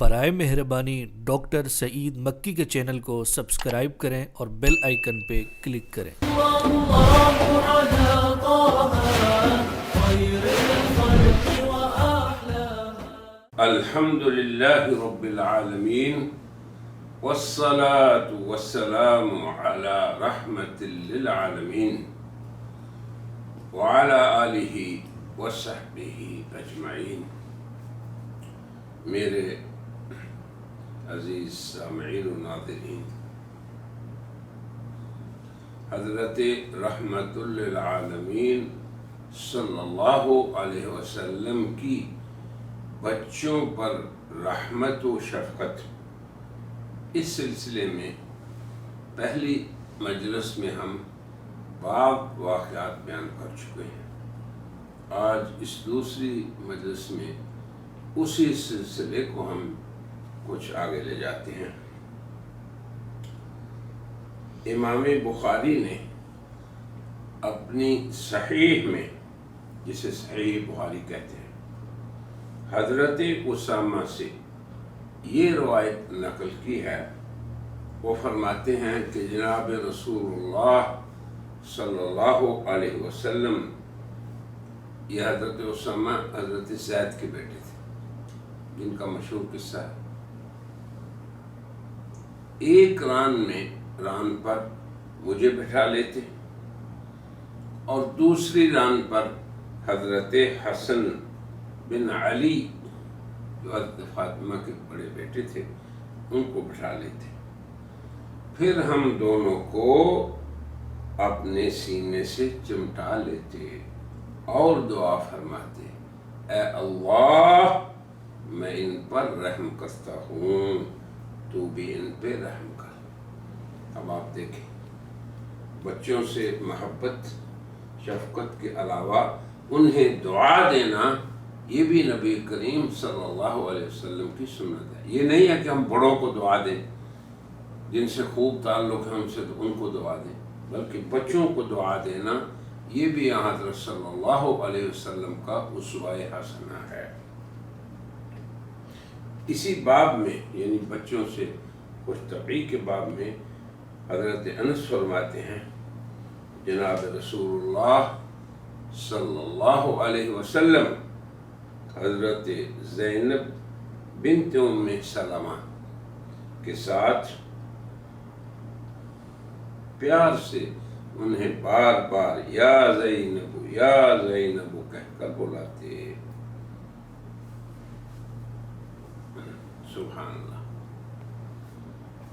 برائے مہربانی ڈاکٹر سعید مکی کے چینل کو سبسکرائب کریں اور بیل آئیکن پہ کلک کریں۔ الحمد للہ رب العالمین والصلاة والسلام على رحمت للعالمین وعلى آلہ وصحبہ اجمعین۔ میرے عزیز سامعین و ناظرین، حضرت رحمت للعالمین صلی اللہ علیہ وسلم کی بچوں پر رحمت و شفقت، اس سلسلے میں پہلی مجلس میں ہم بعض واقعات بیان کر چکے ہیں۔ آج اس دوسری مجلس میں اسی سلسلے کو ہم کچھ آگے لے جاتے ہیں۔ امام بخاری نے اپنی صحیح میں، جسے صحیح بخاری کہتے ہیں، حضرت اسامہ سے یہ روایت نقل کی ہے۔ وہ فرماتے ہیں کہ جناب رسول اللہ صلی اللہ علیہ وسلم، یہ حضرت اسامہ حضرت زید کے بیٹے تھے، جن کا مشہور قصہ ہے۔ ایک ران پر مجھے بٹھا لیتے اور دوسری ران پر حضرت حسن بن علی، جو حضرت فاطمہ کے بڑے بیٹے تھے، ان کو بٹھا لیتے۔ پھر ہم دونوں کو اپنے سینے سے چمٹا لیتے اور دعا فرماتے، اے اللہ، میں ان پر رحم کرتا ہوں، تو بھی ان پہ رحم کر۔ اب آپ دیکھیں، بچوں سے محبت شفقت کے علاوہ انہیں دعا دینا، یہ بھی نبی کریم صلی اللہ علیہ وسلم کی سنت ہے۔ یہ نہیں ہے کہ ہم بڑوں کو دعا دیں، جن سے خوب تعلق ہے ہم سے، تو ان کو دعا دیں، بلکہ بچوں کو دعا دینا یہ بھی حضرت صلی اللہ علیہ وسلم کا اسوہ حسنہ ہے۔ اسی باب میں، یعنی بچوں سے خوش طبعی کے باب میں، حضرت انس فرماتے ہیں، جناب رسول اللہ صلی اللہ علیہ وسلم حضرت زینب بنت ام سلمہ کے ساتھ پیار سے انہیں بار بار یا زینب یا زینب کہہ کر بلاتے۔ سبحان اللہ۔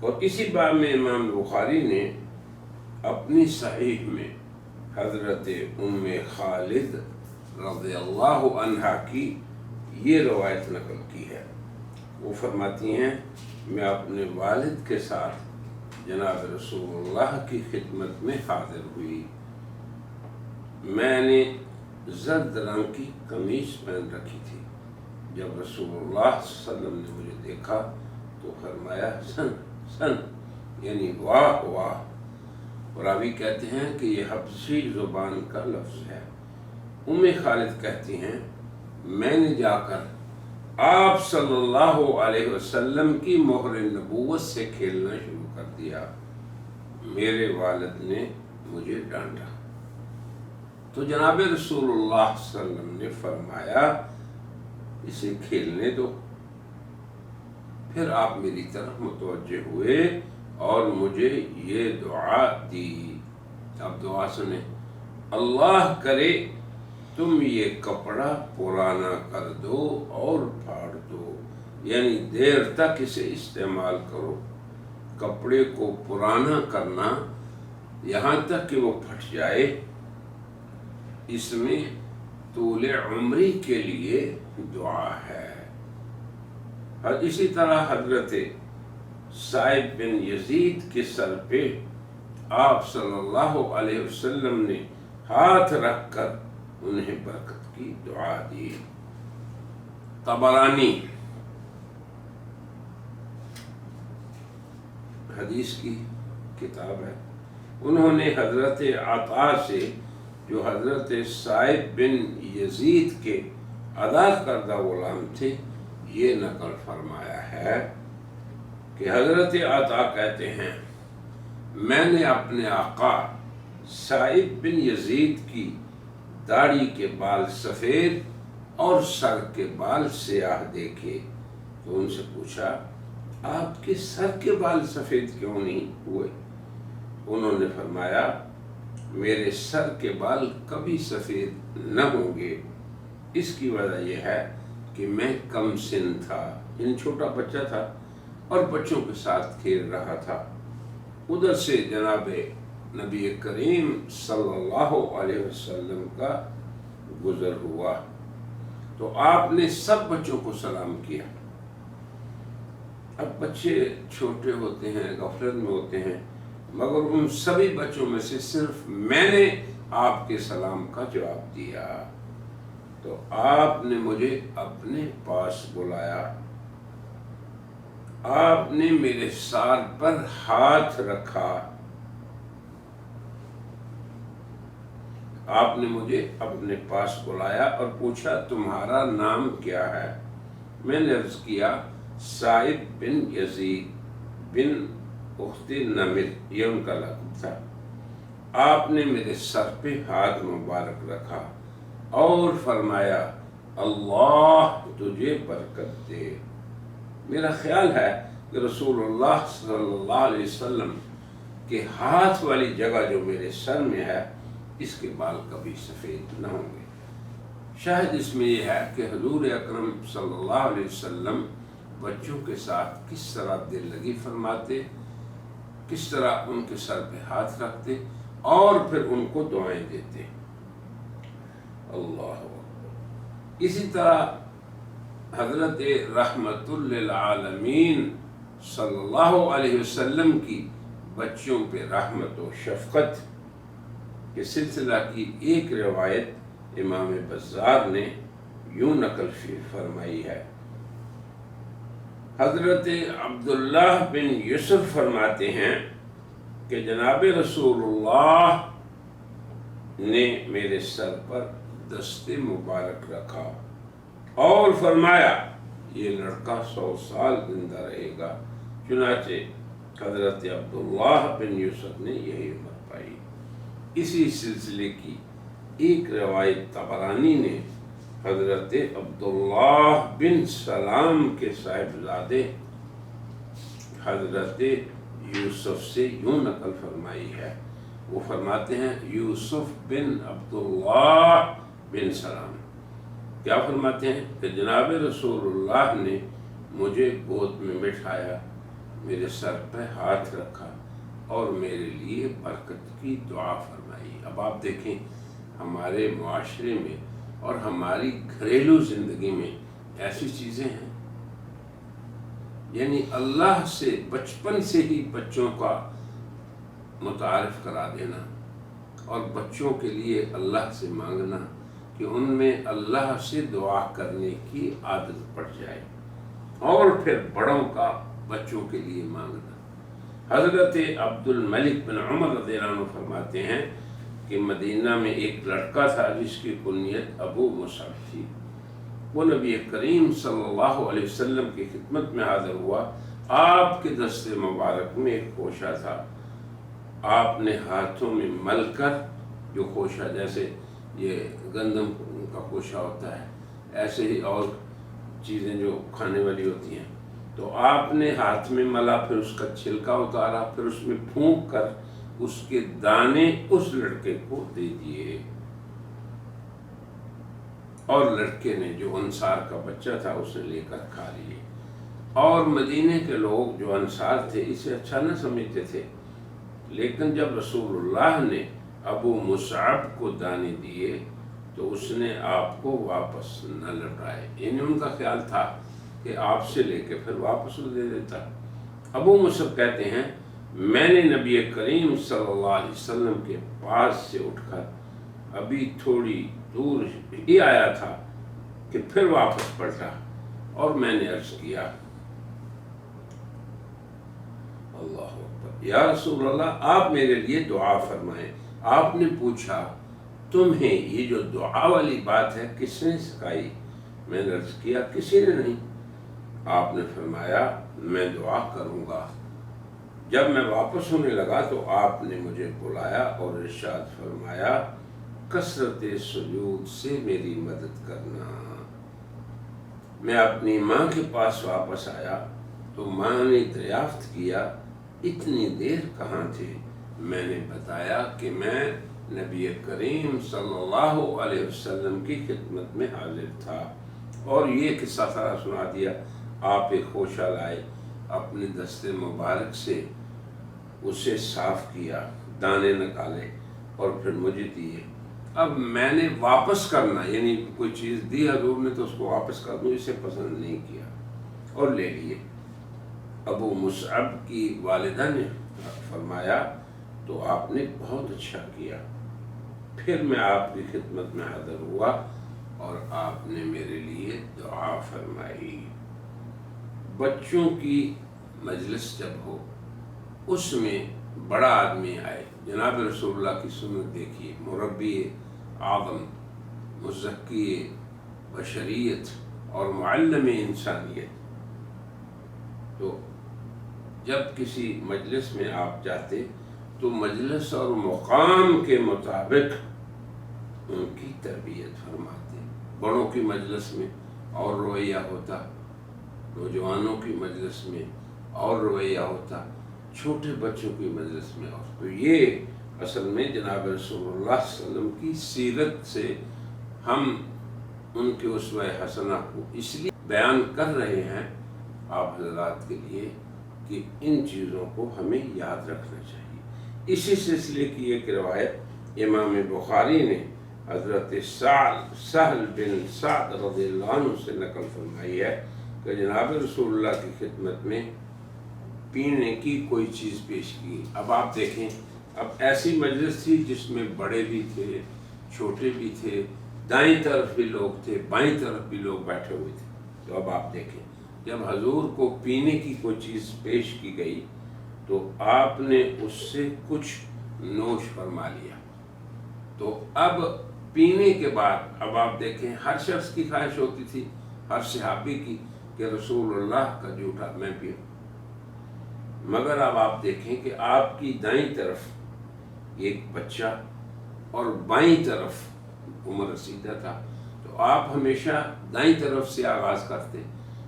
اور اسی باب میں امام بخاری نے اپنی صحیح میں حضرت ام خالد رضی اللہ عنہا کی یہ روایت نقل کی ہے۔ وہ فرماتی ہیں، میں اپنے والد کے ساتھ جناب رسول اللہ کی خدمت میں حاضر ہوئی۔ میں نے زرد رنگ کی قمیص پہن رکھی تھی۔ جب رسول اللہ صلی اللہ علیہ وسلم نے مجھے دیکھا تو فرمایا، سن سن، یعنی واہ واہ۔ راوی کہتے ہیں کہ یہ حبشی زبان کا لفظ ہے۔ ام خالد کہتی ہیں، میں نے جا کر آپ صلی اللہ علیہ وسلم کی مہر نبوت سے کھیلنا شروع کر دیا۔ میرے والد نے مجھے ڈانٹا تو جناب رسول اللہ صلی اللہ علیہ وسلم نے فرمایا، اسے کھیلنے دو۔ پھر آپ میری طرف متوجہ ہوئے اور مجھے یہ دعا دی۔ اب دعا سنیں، اللہ کرے تم یہ کپڑا پرانا کر دو اور پھاڑ دو، یعنی دیر تک اسے استعمال کرو۔ کپڑے کو پرانا کرنا یہاں تک کہ وہ پھٹ جائے، اس میں طول عمری کے لیے دعا ہے۔ اور اسی طرح حضرت سعید بن یزید کے سر پہ آپ صلی اللہ علیہ وسلم نے ہاتھ رکھ کر انہیں برکت کی دعا دی۔ طبرانی حدیث کی کتاب ہے، انہوں نے حضرت عطا سے، جو حضرت سعید بن یزید کے ادا کردہ غلام تھے، یہ نقل فرمایا ہے کہ حضرت عطا کہتے ہیں میں نے اپنے آقا سعید بن یزید کی داڑھی کے بال سفید اور سر کے بال سیاہ دیکھے تو ان سے پوچھا آپ کے سر کے بال سفید کیوں نہیں ہوئے؟ انہوں نے فرمایا میرے سر کے بال کبھی سفید نہ ہوں گے، اس کی وجہ یہ ہے کہ میں کم سن تھا، یعنی چھوٹا بچہ تھا اور بچوں کے ساتھ کھیل رہا تھا۔ ادھر سے جناب نبی کریم صلی اللہ علیہ وسلم کا گزر ہوا تو آپ نے سب بچوں کو سلام کیا۔ اب بچے چھوٹے ہوتے ہیں، غفلت میں ہوتے ہیں، مگر ان سبھی بچوں میں سے صرف میں نے آپ کے سلام کا جواب دیا تو آپ نے مجھے اپنے پاس بلایا، آپ نے میرے سار پر ہاتھ رکھا، آپ نے مجھے اپنے پاس بلایا اور پوچھا تمہارا نام کیا ہے؟ میں نے عرض کیا سعید بن یزید بن اخت نمر، یہ ان کا لقب تھا۔ آپ نے میرے سر پہ ہاتھ مبارک رکھا اور فرمایا اللہ تجھے برکت دے۔ میرا خیال ہے کہ رسول اللہ صلی اللہ علیہ وسلم کے ہاتھ والی جگہ جو میرے سر میں ہے اس کے بال کبھی سفید نہ ہوں گے۔ شاید اس میں یہ ہے کہ حضور اکرم صلی اللہ علیہ وسلم بچوں کے ساتھ کس طرح دل لگی فرماتے، کس طرح ان کے سر پہ ہاتھ رکھتے اور پھر ان کو دعائیں دیتے۔ اللہ اکبر۔ اسی طرح حضرت رحمت للعالمین صلی اللہ علیہ وسلم کی بچوں پہ رحمت و شفقت کے سلسلہ کی ایک روایت امام بزار نے یوں نقل فرمائی ہے۔ حضرت عبداللہ بن یوسف فرماتے ہیں کہ جناب رسول اللہ نے میرے سر پر دست مبارک رکھا اور فرمایا یہ لڑکا 100 سال زندہ رہے گا۔ چنانچہ حضرت عبداللہ بن یوسف نے یہی ہمت پائی۔ اسی سلسلے کی ایک روایت طبرانی نے حضرت عبداللہ بن سلام کے صاحبزادے حضرت یوسف سے یوں نقل فرمائی ہے۔ وہ فرماتے ہیں یوسف بن عبداللہ بن سلام کیا فرماتے ہیں کہ جناب رسول اللہ نے مجھے گود میں بٹھایا، میرے سر پہ ہاتھ رکھا اور میرے لیے برکت کی دعا فرمائی۔ اب آپ دیکھیں ہمارے معاشرے میں اور ہماری گھریلو زندگی میں ایسی چیزیں ہیں، یعنی اللہ سے بچپن سے ہی بچوں کا متعارف کرا دینا اور بچوں کے لیے اللہ سے مانگنا کہ ان میں اللہ سے دعا کرنے کی عادت پڑ جائے، اور پھر بڑوں کا بچوں کے لیے مانگنا۔ حضرت عبد الملک بن عمر رضی اللہ عنہ فرماتے ہیں کہ مدینہ میں ایک لڑکا تھا جس کی کنیت ابو مصعب تھی۔ وہ نبی کریم صلی اللہ علیہ وسلم کی خدمت میں حاضر ہوا۔ آپ کے دست مبارک میں ایک خوشہ تھا، آپ نے ہاتھوں میں مل کر، جو خوشہ جیسے یہ گندم کا خوشہ ہوتا ہے ایسے ہی اور چیزیں جو کھانے والی ہوتی ہیں، تو آپ نے ہاتھ میں ملا، پھر اس کا چھلکا اتارا، پھر اس میں پھونک کر اس کے دانے اس لڑکے کو دے دیے، اور لڑکے نے جو انصار کا بچہ تھا اسے لے کر کھا لیے۔ اور مدینے کے لوگ جو انصار تھے اسے اچھا نہ سمجھتے تھے، لیکن جب رسول اللہ نے ابو مصعب کو دانے دیے تو اس نے آپ کو واپس نہ لوٹائے، یعنی ان کا خیال تھا کہ آپ سے لے کے پھر واپس دے دیتا۔ ابو مصعب کہتے ہیں میں نے نبی کریم صلی اللہ علیہ وسلم کے پاس سے اٹھ کر ابھی تھوڑی دور ہی آیا تھا کہ پھر واپس پلٹا اور میں نے عرض کیا اللہ اکبر، یا رسول اللہ آپ میرے لیے دعا فرمائیں۔ آپ نے پوچھا تمہیں یہ جو دعا والی بات ہے کس نے سکھائی؟ میں نے عرض کیا کسی نے نہیں۔ آپ نے فرمایا میں دعا کروں گا۔ جب میں واپس ہونے لگا تو آپ نے مجھے بلایا اور ارشاد فرمایا کثرت سجود سے میری مدد کرنا۔ میں اپنی ماں کے پاس واپس آیا تو ماں نے دریافت کیا اتنی دیر کہاں تھے؟ میں نے بتایا کہ میں نبی کریم صلی اللہ علیہ وسلم کی خدمت میں حاضر تھا، اور یہ قصہ سارا سنا دیا۔ آپ ایک خوشہ لائے، اپنے دست مبارک سے اسے صاف کیا، دانے نکالے اور پھر مجھے دیے۔ اب میں نے واپس کرنا، یعنی کوئی چیز دی حضور نے تو اس کو واپس کر دوں، اسے پسند نہیں کیا اور لے لیے۔ ابو مصعب کی والدہ نے فرمایا تو آپ نے بہت اچھا کیا۔ پھر میں آپ کی خدمت میں حاضر ہوا اور آپ نے میرے لیے دعا فرمائی۔ بچوں کی مجلس جب ہو، اس میں بڑا آدمی آئے، جناب رسول اللہ کی سنت دیکھیے، مربی اعظم، مزکی بشریت اور معلم انسانیت۔ تو جب کسی مجلس میں آپ جاتے تو مجلس اور مقام کے مطابق ان کی تربیت فرماتے۔ بڑوں کی مجلس میں اور رویہ ہوتا، نوجوانوں کی مجلس میں اور رویہ ہوتا، چھوٹے بچوں کی مجلس میں اور۔ تو یہ اصل میں جناب رسول اللہ صلی اللہ علیہ وسلم کی سیرت سے ہم ان کے اسوہ حسنہ کو اس لیے بیان کر رہے ہیں آپ حضرات کے لیے کہ ان چیزوں کو ہمیں یاد رکھنا چاہیے۔ اسی سلسلے کی ایک روایت امام بخاری نے حضرت سہل بن سعد رضی اللہ عنہ سے نقل فرمائی ہے کہ جناب رسول اللہ کی خدمت میں پینے کی کوئی چیز پیش کی۔ اب آپ دیکھیں، اب ایسی مجلس تھی جس میں بڑے بھی تھے، چھوٹے بھی تھے، دائیں طرف بھی لوگ تھے، بائیں طرف بھی لوگ بیٹھے ہوئے تھے۔ تو اب آپ دیکھیں، جب حضور کو پینے کی کوئی چیز پیش کی گئی تو آپ نے اس سے کچھ نوش فرما لیا۔ تو اب پینے کے بعد اب آپ دیکھیں، ہر شخص کی خواہش ہوتی تھی، ہر صحابی کی، کہ رسول اللہ کا جھوٹا میں پیوں۔ مگر اب آپ دیکھیں کہ آپ کی دائیں طرف ایک بچہ اور بائیں طرف عمر رسیدہ تھا، تو آپ ہمیشہ دائیں طرف سے آغاز کرتے،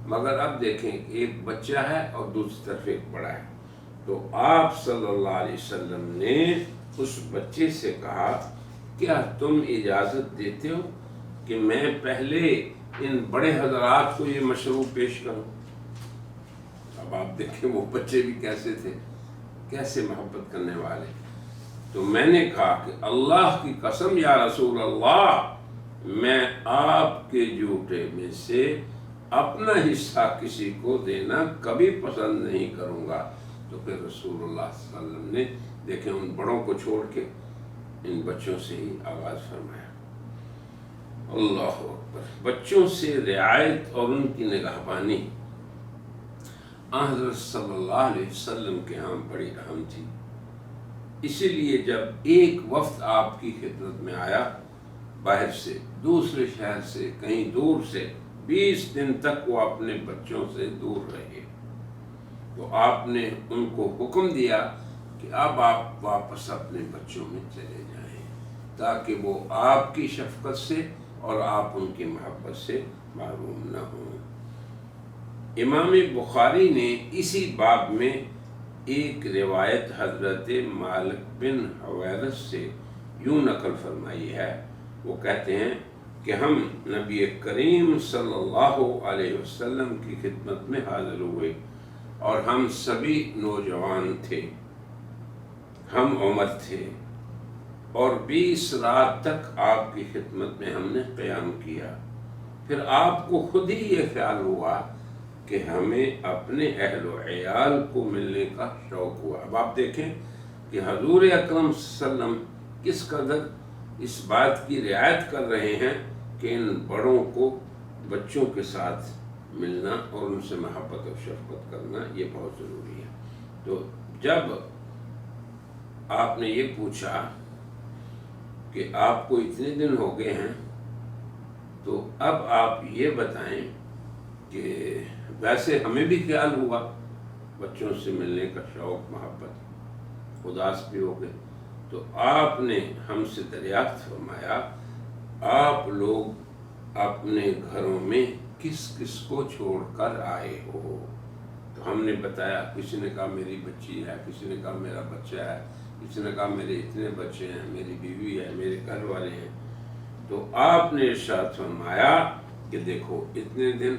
مگر اب دیکھیں کہ ایک بچہ ہے اور دوسری طرف ایک بڑا ہے۔ تو آپ صلی اللہ علیہ وسلم نے اس بچے سے کہا کیا تم اجازت دیتے ہو کہ میں پہلے ان بڑے حضرات کو یہ مشروب پیش کروں؟ اب آپ دیکھیں وہ بچے بھی کیسے تھے، کیسے محبت کرنے والے۔ تو میں نے کہا کہ اللہ کی قسم یا رسول اللہ، میں آپ کے جھوٹے میں سے اپنا حصہ کسی کو دینا کبھی پسند نہیں کروں گا۔ تو پھر رسول اللہ صلی اللہ علیہ وسلم نے دیکھیں ان بڑوں کو چھوڑ کے ان بچوں سے ہی آغاز فرمایا۔ اللہ اکبر۔ بچوں سے رعایت اور ان کی نگہبانی حضرت صلی اللہ علیہ وسلم کے ہاں بڑی اہم تھی۔ اسی لیے جب ایک وفد آپ کی خدمت میں آیا باہر سے، دوسرے شہر سے، کہیں دور سے، 20 دن تک وہ اپنے بچوں سے دور رہے، تو آپ نے ان کو حکم دیا کہ اب آپ واپس اپنے بچوں میں چلے جائیں، تاکہ وہ آپ کی شفقت سے اور آپ ان کی محبت سے محروم نہ ہوں۔ امام بخاری نے اسی باب میں ایک روایت حضرت مالک بن حویرث سے یوں نقل فرمائی ہے، وہ کہتے ہیں کہ ہم نبی کریم صلی اللہ علیہ وسلم کی خدمت میں حاضر ہوئے اور ہم سبھی نوجوان تھے، ہم عمر تھے، اور 20 رات تک آپ کی خدمت میں ہم نے قیام کیا۔ پھر آپ کو خود ہی یہ خیال ہوا کہ ہمیں اپنے اہل و عیال کو ملنے کا شوق ہوا۔ اب آپ دیکھیں کہ حضور اکرم صلی اللہ علیہ وسلم کس قدر اس بات کی رعایت کر رہے ہیں کہ ان بڑوں کو بچوں کے ساتھ ملنا اور ان سے محبت اور شفقت کرنا یہ بہت ضروری ہے۔ تو جب آپ نے یہ پوچھا کہ آپ کو اتنے دن ہو گئے ہیں، تو اب آپ یہ بتائیں کہ ویسے ہمیں بھی خیال ہوا بچوں سے ملنے کا شوق محبت، اداس بھی ہو گئے، تو آپ نے ہم سے دریافت فرمایا آپ لوگ اپنے گھروں میں کس کس کو چھوڑ کر آئے ہو؟ تو ہم نے بتایا، کسی نے کہا میری بچی ہے، کسی نے کہا میرا بچہ ہے، کسی نے کہا میرے اتنے بچے ہیں، میری بیوی ہے، میرے گھر والے ہیں۔ تو آپ نے ارشاد فرمایا کہ دیکھو اتنے دن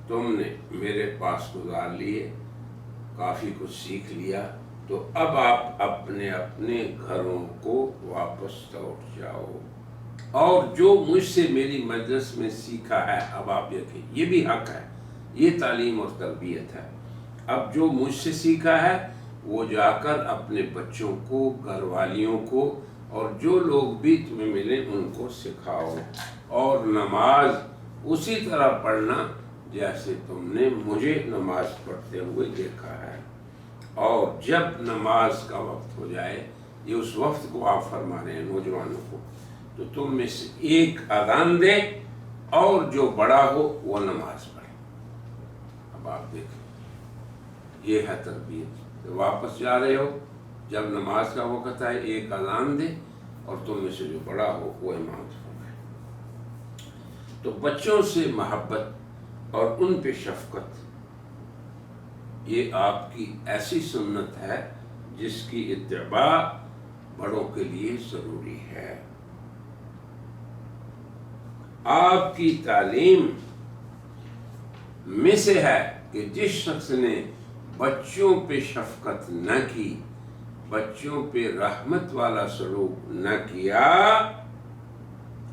تم نے میرے پاس گزار لیے، کافی کچھ سیکھ لیا، تو اب آپ اپنے اپنے گھروں کو واپس لوٹ جاؤ، اور جو مجھ سے میری مجلس میں سیکھا ہے، اب آپ دیکھیں یہ بھی حق ہے، یہ تعلیم اور تربیت ہے، اب جو مجھ سے سیکھا ہے وہ جا کر اپنے بچوں کو، گھر والیوں کو، اور جو لوگ بھی تمہیں ملے ان کو سکھاؤ، اور نماز اسی طرح پڑھنا جیسے تم نے مجھے نماز پڑھتے ہوئے دیکھا ہے، اور جب نماز کا وقت ہو جائے، یہ اس وقت کو آپ فرما رہے ہیں نوجوانوں کو، تو تم میں سے ایک اذان دے اور جو بڑا ہو وہ نماز پڑھے۔ اب آپ دیکھیں یہ ہے تربیت، واپس جا رہے ہو، جب نماز کا وقت آئے ایک اذان دے اور تم میں سے جو بڑا ہو وہ امامت فرمائے۔ تو بچوں سے محبت اور ان پہ شفقت، یہ آپ کی ایسی سنت ہے جس کی اتباع بڑوں کے لیے ضروری ہے۔ آپ کی تعلیم میں سے ہے کہ جس شخص نے بچوں پہ شفقت نہ کی، بچوں پہ رحمت والا سلوک نہ کیا،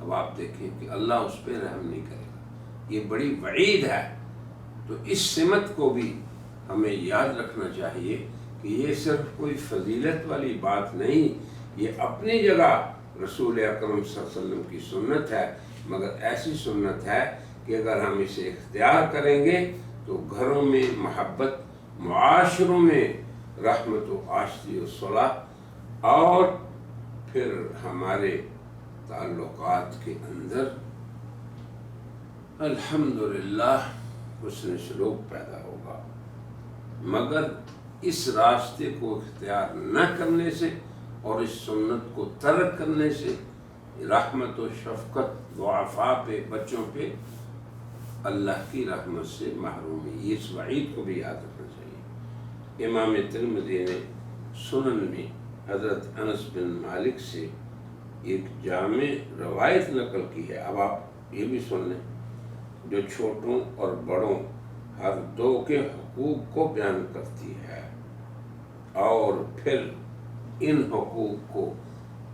اب آپ دیکھیں کہ اللہ اس پہ رحم نہیں کرے گا، یہ بڑی وعید ہے۔ تو اس سمت کو بھی ہمیں یاد رکھنا چاہیے کہ یہ صرف کوئی فضیلت والی بات نہیں، یہ اپنی جگہ رسول اکرم صلی اللہ علیہ وسلم کی سنت ہے، مگر ایسی سنت ہے کہ اگر ہم اسے اختیار کریں گے تو گھروں میں محبت، معاشروں میں رحمت و آشتی و صلح، اور پھر ہمارے تعلقات کے اندر الحمدللہ حسن سلوک پیدا ہوگا۔ مگر اس راستے کو اختیار نہ کرنے سے اور اس سنت کو ترک کرنے سے رحمت و شفقت ضعفاء پہ، بچوں پہ اللہ کی رحمت سے محروم ہے۔ اس وعید کو بھی یاد رکھنا چاہیے۔ امام ترمذی نے سنن میں حضرت انس بن مالک سے ایک جامع روایت نقل کی ہے، اب آپ یہ بھی سن لیں، جو چھوٹوں اور بڑوں ہر دو کے حقوق کو بیان کرتی ہے، اور پھر ان حقوق کو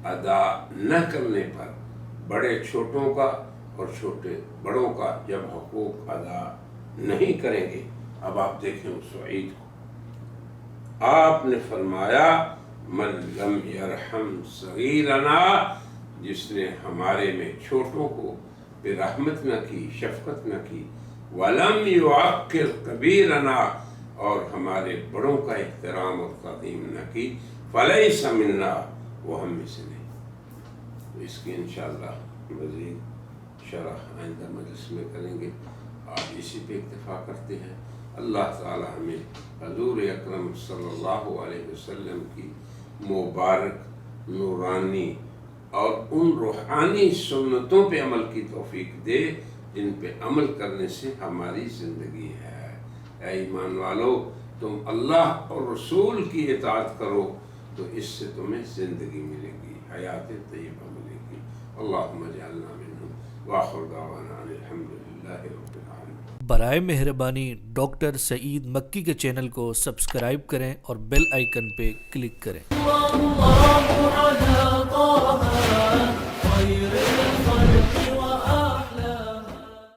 ادا نہ کرنے پر بڑے چھوٹوں کا اور چھوٹے بڑوں کا جب حقوق ادا نہیں کریں گے، اب آپ دیکھیں اس وعید کو، آپ نے فرمایا من لم یرحم صغیرنا، جس نے ہمارے میں چھوٹوں کو پہ رحمت نہ کی، شفقت نہ کی، ولم یعقر کبیرنا، اور ہمارے بڑوں کا احترام اور تعظیم نہ کی، فلیس منا، وہ ہم میں سے نہیں۔ تو اس کی انشاءاللہ مزید شرح آئندہ مجلس میں کریں گے، آج اسی پہ اکتفا کرتے ہیں۔ اللہ تعالی ہمیں حضور اکرم صلی اللہ علیہ وسلم کی مبارک، نورانی اور ان روحانی سنتوں پہ عمل کی توفیق دے جن پہ عمل کرنے سے ہماری زندگی ہے۔ اے ایمان والو، تم اللہ اور رسول کی اطاعت کرو تو اس سے تمہیں زندگی ملے گی، حیات طیبہ ملے گی۔ اللہم اجعلنا منہم، وآخر دعوانا ان الحمدللہ رب العالمین۔ برائے مہربانی ڈاکٹر سعید مکی کے چینل کو سبسکرائب کریں اور بیل آئیکن پہ کلک کریں۔